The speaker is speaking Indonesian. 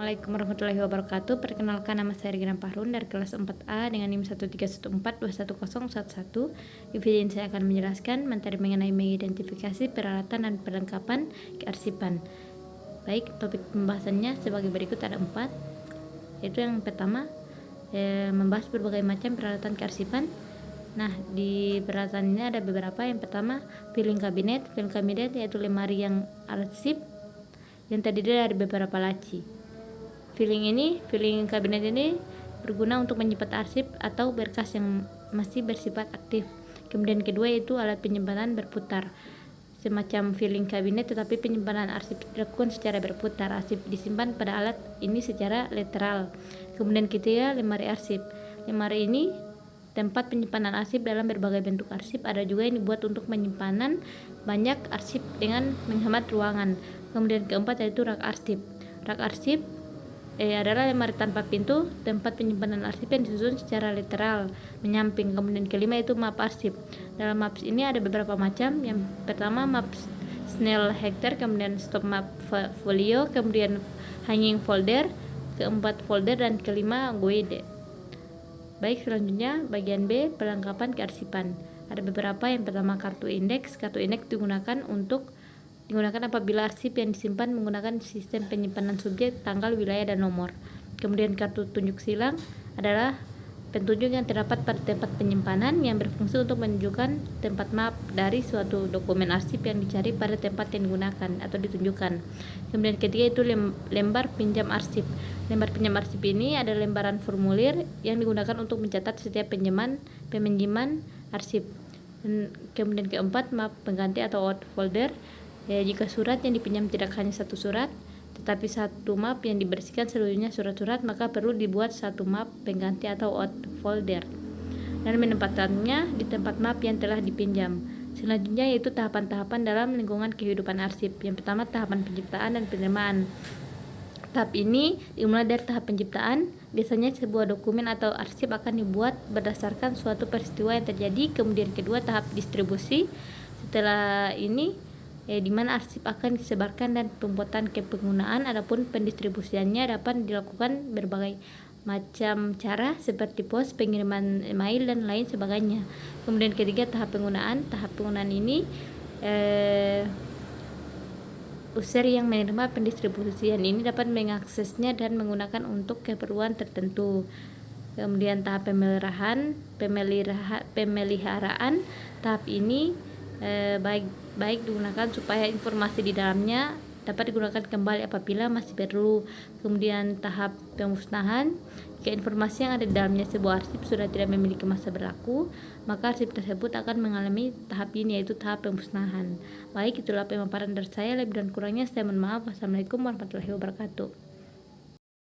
Assalamualaikum warahmatullahi wabarakatuh. Perkenalkan, nama saya Regina Pahrun dari kelas 4A dengan NIM 131421011. Di video ini saya akan menjelaskan materi mengenai mengidentifikasi peralatan dan perlengkapan kearsipan. Baik, topik pembahasannya sebagai berikut, ada 4. Yaitu yang pertama, membahas berbagai macam peralatan kearsipan. Nah, di peralatan ini ada beberapa. Yang pertama, filing cabinet. Filing cabinet yaitu lemari yang arsip yang terdiri dari beberapa laci. Filing kabinet ini berguna untuk menyimpan arsip atau berkas yang masih bersifat aktif. Kemudian kedua yaitu alat penyimpanan berputar, semacam filing kabinet, tetapi penyimpanan arsip dilakukan secara berputar. Arsip disimpan pada alat ini secara lateral. Kemudian ketiga, lemari arsip. Lemari ini tempat penyimpanan arsip dalam berbagai bentuk arsip. Ada juga yang dibuat untuk penyimpanan banyak arsip dengan menghemat ruangan. Kemudian keempat yaitu rak arsip. Rak arsip adalah lemari tanpa pintu, tempat penyimpanan arsip yang disusun secara lateral menyamping. Kemudian kelima itu map arsip. Dalam map ini ada beberapa macam. Yang pertama map Snell Hector, kemudian stop map folio, kemudian hanging folder, keempat folder, dan kelima guide. Baik, selanjutnya bagian B, perlengkapan kearsipan. Ada beberapa. Yang pertama kartu indeks. Kartu indeks digunakan apabila arsip yang disimpan menggunakan sistem penyimpanan subjek, tanggal, wilayah, dan nomor. Kemudian kartu tunjuk silang adalah petunjuk yang terdapat pada tempat penyimpanan yang berfungsi untuk menunjukkan tempat map dari suatu dokumen arsip yang dicari pada tempat yang digunakan atau ditunjukkan. Kemudian ketiga itu lembar pinjam arsip. Lembar pinjam arsip ini adalah lembaran formulir yang digunakan untuk mencatat setiap peminjaman arsip. Dan kemudian keempat, map pengganti atau out folder. Jika surat yang dipinjam tidak hanya satu surat, tetapi satu map yang dibersihkan seluruhnya surat-surat, maka perlu dibuat satu map pengganti atau out folder dan menempatkannya di tempat map yang telah dipinjam. Selanjutnya yaitu tahapan-tahapan dalam lingkungan kehidupan arsip. Yang pertama, tahapan penciptaan dan penerimaan. Tahap ini dimulai dari tahap penciptaan. Biasanya sebuah dokumen atau arsip akan dibuat berdasarkan suatu peristiwa yang terjadi. Kemudian kedua, tahap distribusi. Setelah ini di mana arsip akan disebarkan dan pembuatan kepenggunaan. Adapun pendistribusiannya dapat dilakukan berbagai macam cara seperti pos, pengiriman email, dan lain sebagainya. Kemudian ketiga, tahap penggunaan. Tahap penggunaan ini user yang menerima pendistribusian ini dapat mengaksesnya dan menggunakan untuk keperluan tertentu. Kemudian tahap pemeliharaan. Tahap ini baik digunakan supaya informasi di dalamnya dapat digunakan kembali apabila masih perlu. Kemudian tahap pemusnahan. Jika informasi yang ada di dalamnya sebuah arsip sudah tidak memiliki masa berlaku, maka arsip tersebut akan mengalami tahap ini, yaitu tahap pemusnahan. Baik, itulah pemaparan dari saya. Lebih dan kurangnya saya mohon maaf. Wassalamualaikum warahmatullahi wabarakatuh.